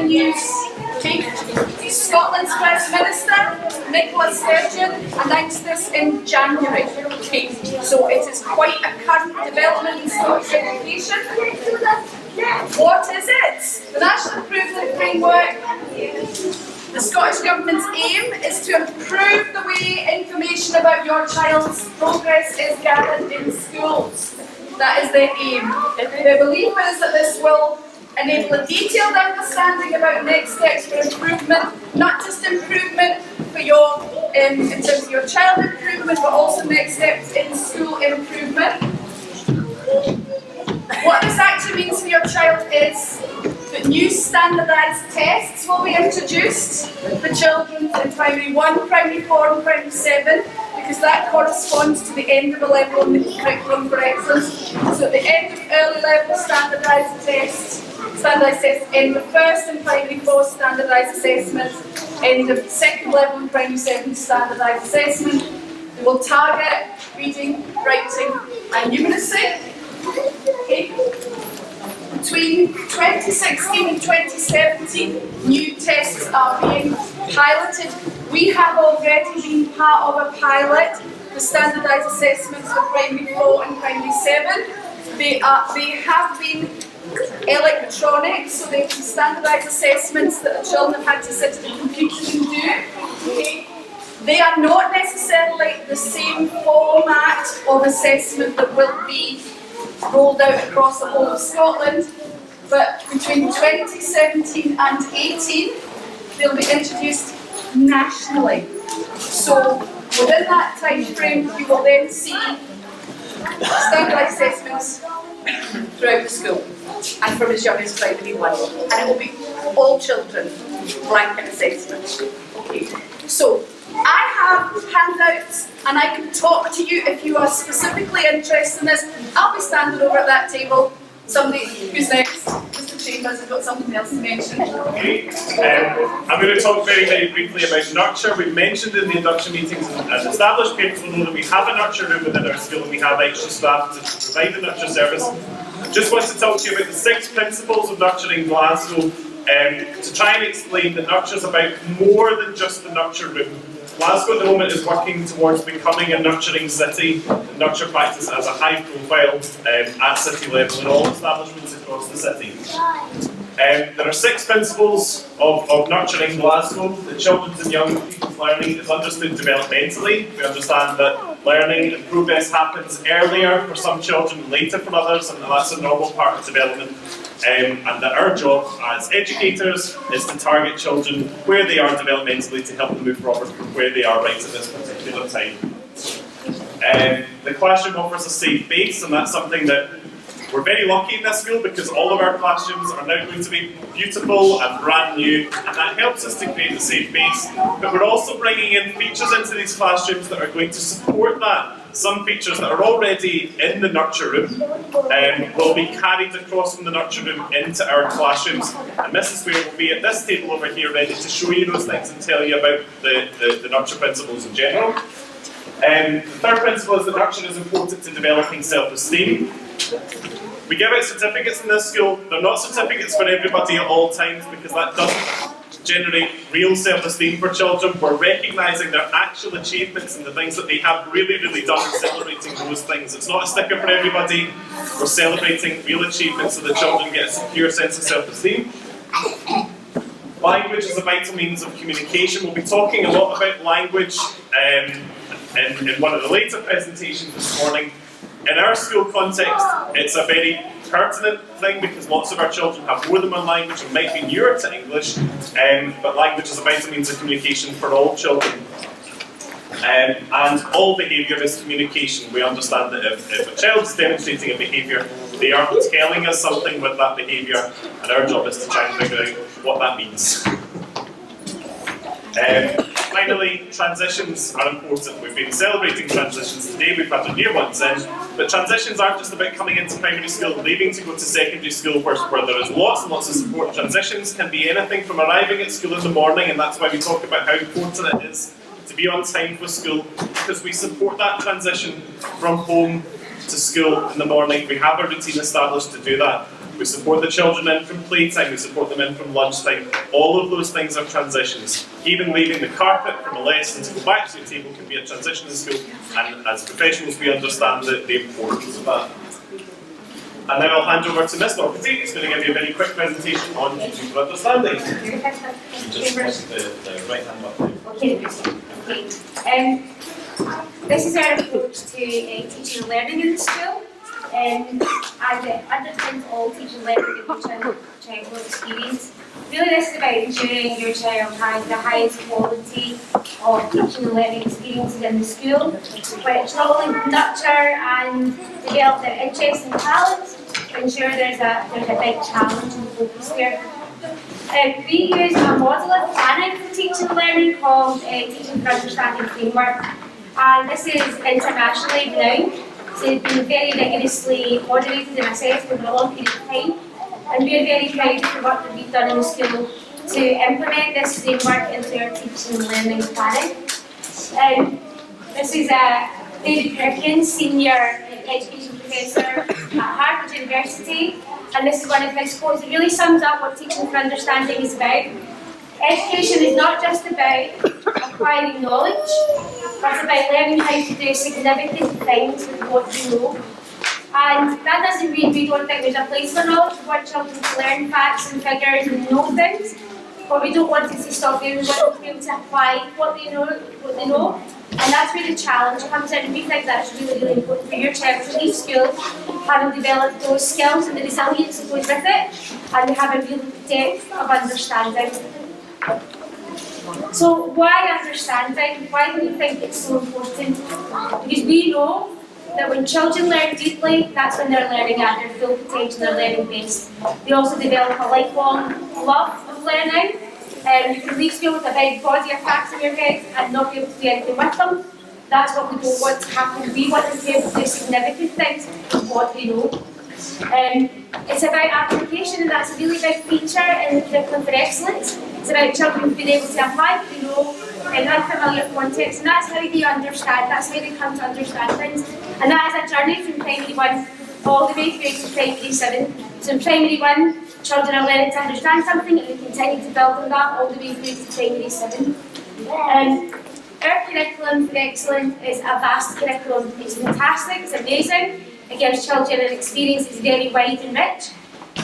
the news. Okay. Scotland's First Minister, Nicola Sturgeon, announced this in January. Okay. So it is quite a current development in Scottish education. What is it? The National Improvement Framework. The Scottish Government's aim is to improve the way information about your child's progress is gathered in schools. That is the aim. The belief is that this will enable a detailed understanding about next steps for improvement, not just improvement for your, in terms of your child improvement, but also next steps in school improvement. What this actually means for your child is that new standardised tests will be introduced for children in Primary 1, Primary 4 and Primary 7, because that corresponds to the end of a level in the curriculum for excellence. So at the end of early level standardised tests, end of first and Primary 4 standardised assessments, end of second level in Primary 7 standardised assessment. They will target reading, writing and numeracy. Okay. Between 2016 and 2017, new tests are being piloted. We have already been part of a pilot for standardised assessments for Primary 4 and Primary 7. They have been electronic, so they've been standardised assessments that the children have had to sit at the computer and do. Okay. They are not necessarily the same format of assessment that will be rolled out across the whole of Scotland, but between 2017 and 18 they'll be introduced nationally. So within that time frame you will then see standardised assessments throughout the school and from as young as Primary 1, and it will be all children blanket assessment. Okay. So I have handouts and I can talk to you if you are specifically interested in this. I'll be standing over at that table. Somebody, who's next? Mr. Chambers has got something else to mention. Okay. I'm going to talk very, very briefly about nurture. We've mentioned in the induction meetings, and as established parents will know that we have a nurture room within our school and we have extra staff to provide the nurture service. Just want to talk to you about the 6 principles of nurturing Glasgow, to try and explain that nurture is about more than just the nurture room. Glasgow at the moment is working towards becoming a nurturing city. Nurture practice has a high profile at city level in all establishments across the city. There are 6 principles of nurturing Glasgow. The children's and young people's learning is understood developmentally. We understand that learning and progress happens earlier for some children, later for others, and that's a normal part of development. And that our job as educators is to target children where they are developmentally to help them move forward from where they are right at this particular time. The classroom offers a safe base, and that's something that we're very lucky in this school because all of our classrooms are now going to be beautiful and brand new, and that helps us to create a safe base. But we're also bringing in features into these classrooms that are going to support that. Some features that are already in the nurture room will be carried across from the nurture room into our classrooms, and Mrs. Ware will be at this table over here ready to show you those things and tell you about the nurture principles in general. The third principle is that nurture is important to developing self-esteem. We give out certificates in this school. They're not certificates for everybody at all times because that doesn't generate real self-esteem for children. We're recognising their actual achievements and the things that they have really, really done and celebrating those things. It's not a sticker for everybody. We're celebrating real achievements so that children get a secure sense of self-esteem. Language is a vital means of communication. We'll be talking a lot about language in one of the later presentations this morning. In our school context, it's a very pertinent thing because lots of our children have more than one language and might be newer to English, but language is a vital means of communication for all children. And all behaviour is communication. We understand that if a child is demonstrating a behaviour, they are telling us something with that behaviour, and our job is to try and figure out what that means. Finally, transitions are important. We've been celebrating transitions today, we've had the new ones in, but transitions aren't just about coming into primary school and leaving to go to secondary school where there is lots and lots of support. Transitions can be anything from arriving at school in the morning, and that's why we talk about how important it is to be on time for school, because we support that transition from home to school in the morning. We have a routine established to do that. We support the children in from playtime, we support them in from lunchtime. All of those things are transitions. Even leaving the carpet from a lesson to go back to your table can be a transition in school, and as professionals we understand the importance of that. And then I'll hand over to Miss Norpity, who's going to give you a very quick presentation on teaching for understanding. Just press the right hand button. Okay. This is our approach to teaching and learning in the school, and it underpins all teaching and learning in your childhood experience. Really, this is about ensuring your child has the highest quality of teaching and learning experiences in the school, which not only nurture and develop their interests and talents, but ensure there's a big challenge and focus here. We use a model of planning for teaching and learning called Teaching for Understanding Framework, and this is internationally renowned. So it's been very rigorously moderated and assessed over a long period of time, and we're very proud of the work that we've done in the school to implement this framework into our teaching and learning planning. This is David Perkins, Senior Education Professor at Harvard University, and this is one of his quotes. It really sums up what teaching for understanding is about. Education is not just about acquiring knowledge, but it's about learning how to do significant things with what you know. And that doesn't mean we don't think there's a place for knowledge. We want children to learn facts and figures and know things, but we don't want it to stop them. We want them to be able to apply what they know. And that's where the challenge comes in. We think that's really, really important for your child to leave school having developed those skills and the resilience that goes with it, and they have a real depth of understanding. So why understanding? Why do we think it's so important? Because we know that when children learn deeply, that's when they're learning at their full potential, they're learning best. They also develop a lifelong love of learning. You can leave school with a big body of facts in your head and not be able to do anything with them. That's what we don't want to happen. We want them to be able to do significant things with what they know. It's about application, and that's a really big feature in the curriculum for excellence. It's about children being able to apply what they know in unfamiliar contexts, and that's how they understand, that's how they come to understand things. And that is a journey from primary 1 all the way through to primary 7. So in primary 1, children are learning to understand something, and we continue to build on that all the way through to primary 7. Our curriculum for excellence is a vast curriculum. It's fantastic, it's amazing. It gives children an experience that's very wide and rich,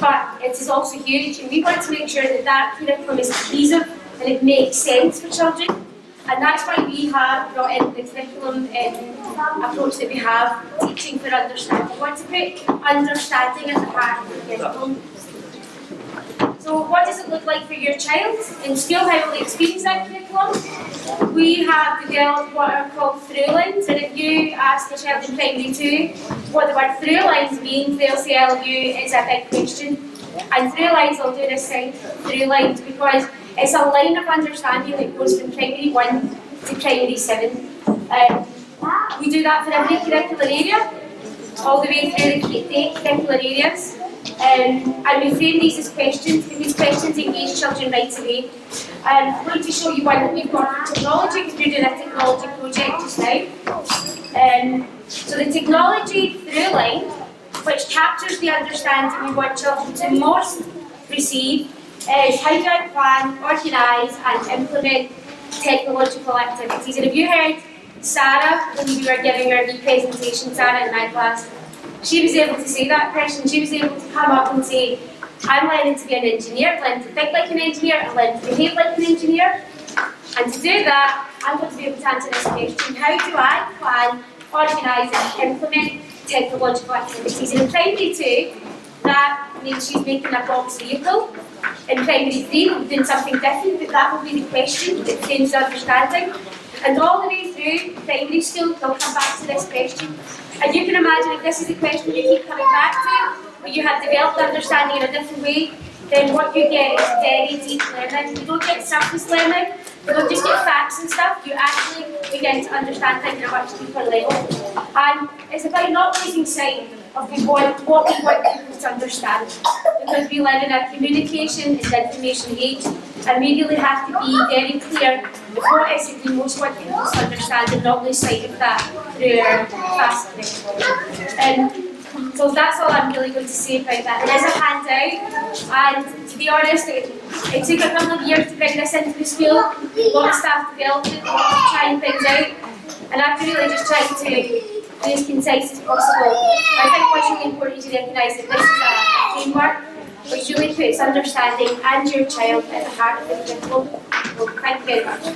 but it is also huge, and we want to make sure that that curriculum is cohesive and it makes sense for children. And that's why we have brought in the curriculum approach that we have, teaching for understanding. We want to put understanding at the heart of the curriculum. So what does it look like for your child in school? How will they experience that curriculum? We have developed what are called through lines, and if you ask a child in primary 2 what the word through lines means, they'll tell you it's a big question. And through lines, I'll do this side, through lines, because it's a line of understanding that goes from primary 1 to primary 7. We do that for every curricular area, all the way through the 8 curricular areas. And we frame these as questions, because these questions engage children right away. I'm going to show you one that we've got for technology, because we're doing a technology project just now. So the technology through line, which captures the understanding we want children to most receive, is how do I plan, organise and implement technological activities. And if you heard Sarah, when we were giving her presentation, Sarah in my class, she was able to say that question. She was able to come up and say, I'm learning to be an engineer, I'm learning to think like an engineer, I'm learning to behave like an engineer. And to do that, I'm going to be able to answer this question, how do I plan, organise and implement technological activities? And in primary 2, that means she's making a box vehicle. In primary 3, we'll be doing something different, but that will be the question that frames the understanding. And all the way through primary school, they'll come back to this question. And you can imagine if this is the question you keep coming back to, but you have developed understanding in a different way, then what you get is very deep learning. You don't get surface learning, you don't just get facts and stuff, you actually begin to understand things at a much deeper level. And it's about not losing sight of what we want people to understand, because we live in a communication and information age, and we really have to be very clear with what is it we most want people to understand and not lose sight of that through our fast curriculum. So that's all I'm really going to say about that. It is a handout, and to be honest, it took a couple of years to bring this into the school. A lot of staff developed it, a lot of trying things out, and I've really just tried to be as concise as possible. I think what's really important is to recognise that this is a framework which really puts understanding and your child at the heart of the curriculum. So thank you very much.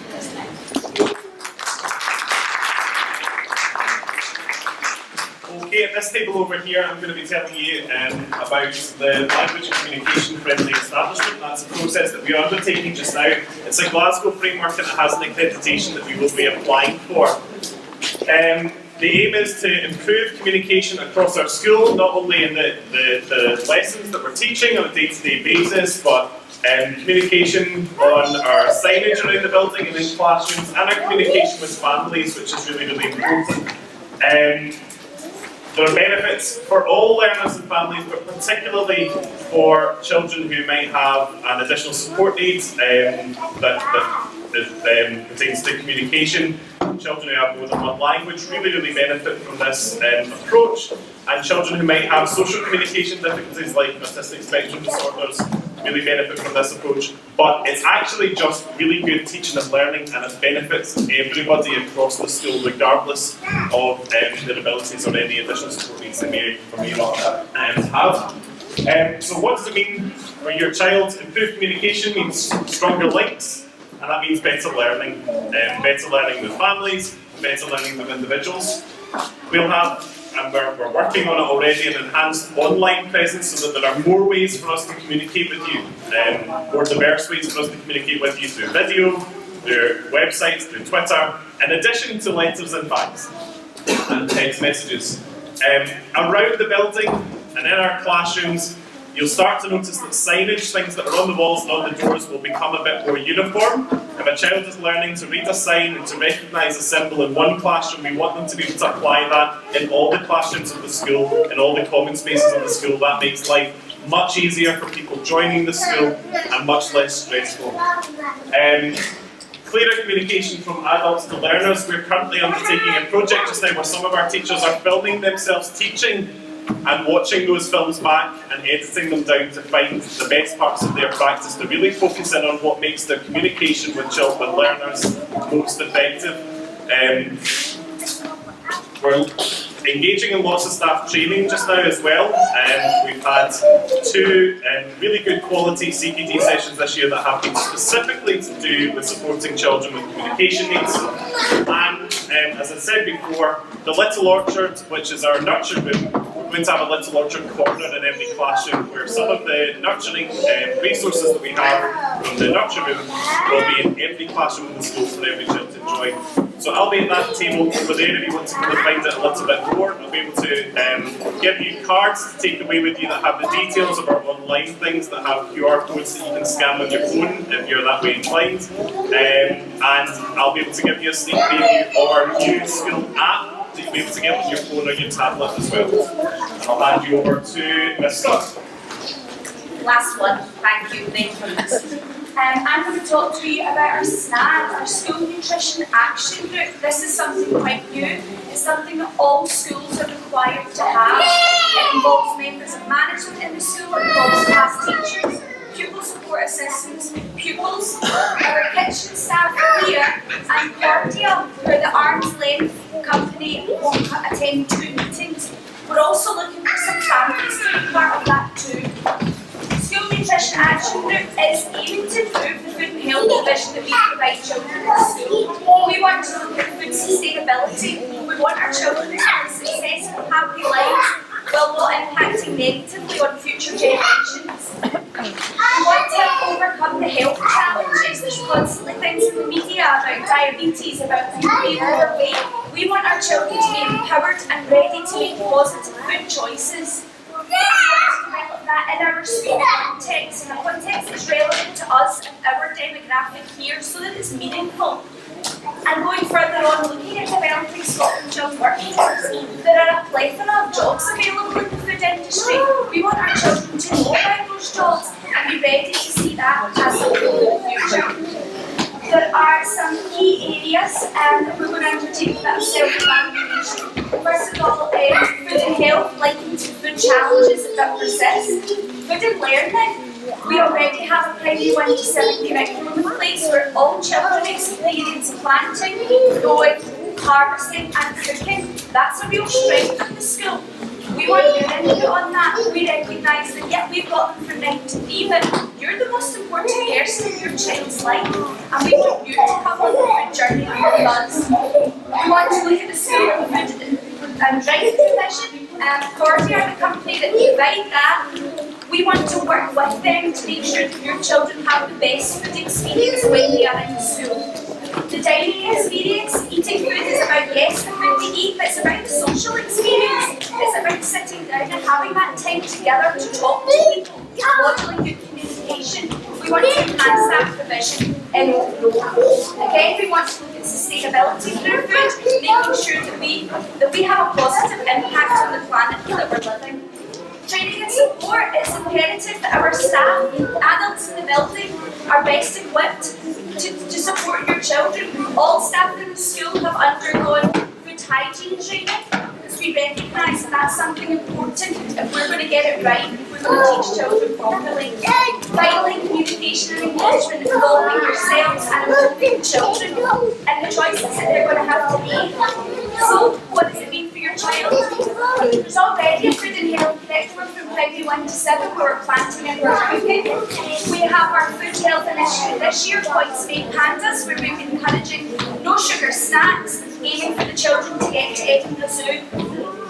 Okay, at this table over here, I'm going to be telling you about the language and communication friendly establishment. That's a process that we are undertaking just now. It's a Glasgow framework and it has an accreditation that we will be applying for. The aim is to improve communication across our school, not only in the lessons that we're teaching on a day-to-day basis, but communication on our signage around the building and in classrooms, and our communication with families, which is really, really important. There are benefits for all learners and families, but particularly for children who might have an additional support needs that pertains to communication. Children who have more than one language really benefit from this approach, and children who might have social communication difficulties like autistic spectrum disorders really benefit from this approach. But it's actually just really good teaching and learning, and it benefits everybody across the school regardless of their abilities or any additional support needs they may or may not have. So what does it mean for your child? Improved communication means stronger links, and that means better learning. Better learning with families, better learning with individuals. We'll have, and we're working on it already, an enhanced online presence so that there are more ways for us to communicate with you, more diverse ways for us to communicate with you through video, through websites, through Twitter, in addition to letters and fax and text messages. Around the building and in our classrooms, you'll start to notice that signage, things that are on the walls and on the doors, will become a bit more uniform. If a child is learning to read a sign and to recognise a symbol in one classroom, we want them to be able to apply that in all the classrooms of the school, in all the common spaces of the school. That makes life much easier for people joining the school and much less stressful. Clearer communication from adults to learners. We're currently undertaking a project just now where some of our teachers are filming themselves teaching and watching those films back and editing them down to find the best parts of their practice to really focus in on what makes their communication with children and learners most effective. We're engaging in lots of staff training just now as well. We've had 2 really good quality CPD sessions this year that have been specifically to do with supporting children with communication needs. And as I said before, the Little Orchard, which is our nurture room, we're going to have a Little Orchard corner in every classroom where some of the nurturing resources that we have from the nurture room will be in every classroom in the school for every child to enjoy. So I'll be at that table over there if you want to come and find it a little bit more. I'll be able to give you cards to take away with you that have the details of our online things, that have QR codes that you can scan with your phone if you're that way inclined. And I'll be able to give you a sneak preview of our new school app that you'll be able to get on your phone or your tablet as well. And I'll hand you over to Miss Scott. Last one, thank you, I'm going to talk to you about our SNAG, our School Nutrition Action Group. This is something quite new. It's something that all schools are required to have. It involves members of management in the school, it involves class teachers, pupil support assistants, pupils, our kitchen staff here, and Cordia, who are the arm's length company, won't attend 2 meetings. We're also looking for some families to be part of that too. School Nutrition Action Group is aiming to improve the food and health provision that we provide children in the school. We want to look at food sustainability. We want our children to have successful, happy lives while not impacting negatively on future generations. We want to overcome the health challenges. There's constantly things in the media about diabetes, about people being overweight. We want our children to be empowered and ready to make positive food choices. We want to develop that in our school context, in a context that's relevant to us and our demographic here so that it's meaningful. And going further on, looking at developing Scotland's young workforce, there are a plethora of jobs available in the food industry. We want our children to know about those jobs and be ready to see that as a goal in the future. There are some key areas that we're going to undertake that self-evaluation. First of all, food and health, linking to food the challenges that persist. Food and learning. We already have a primary 1 to 7 curriculum in place where all children experience planting, growing, harvesting and cooking. That's a real strength of the school. We want your input on that. We recognise that, yeah, we've got them from 9 to 3, but you're the most important person in your child's life, and we want you to come on the food journey with us. We want to look at the school food and drink provision. Corby are the company that provide that. We want to work with them to make sure that your children have the best food experience when they are in school. The dining experience, eating food is about, yes, the food we eat, but it's about the social experience. It's about sitting down and having that time together to talk to people, modelling good communication. We want to enhance that provision in growth. Again, we want to look at sustainability through food, making sure that we have a positive impact on the planet that we're living. Training and support, it's imperative that our staff, adults in the building, are best equipped to support your children. All staff in the school have undergone food hygiene training because we recognise that that's something important if we're going to get it right, if we're going to teach children properly. Finally, communication and engagement involving yourselves and involving children and the choices that they're going to have to make. So, what does it mean for your child? There's already a food and health curriculum from primary 1 to 7 where we're planting and we're cooking. We have our food health initiative this year, Points Made Pandas, where we're encouraging no sugar snacks, aiming for the children to get to Edinburgh Zoo.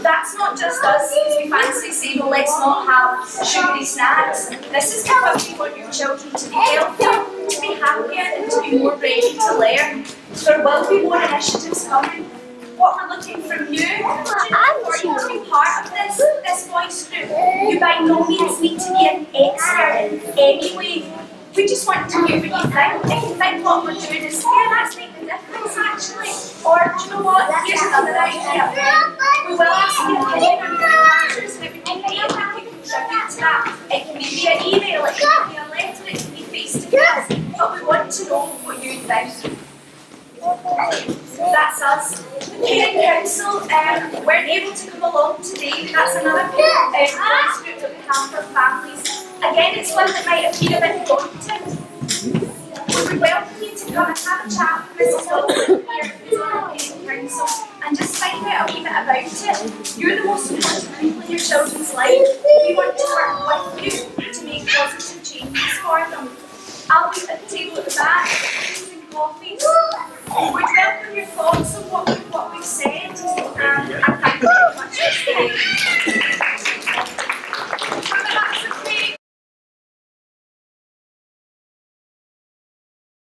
That's not just us, because we fancy saying, well, let's not have sugary snacks. This is because we want your children to be healthier, to be happier, and to be more ready to learn. There will be more initiatives coming. What we're looking from you, for you to be part of this voice group, you by no means need to be an expert in any way. We just want to hear what you think. If you think what we're doing is, yeah, that's making a difference actually. Or, do you know what, here's another idea. We will ask you to opinion on your answers, and it would be great if you could contribute to that. It can be via email, it can be a letter, it can be face to face. But we want to know what you think. That's us. The Parent Council weren't able to come along today. That's another voice group that we have for families. Again, it's one that might have been a bit daunting. We would welcome you to come and have a chat with Mrs. Wilson here, who's on our Parent Council, and just find out a wee bit about it. You're the most important people in your children's life. We want to work with you to make positive changes for them. I'll be at the table at the back, using coffees. We'd welcome your thoughts on what we've said, and thank you very much for staying.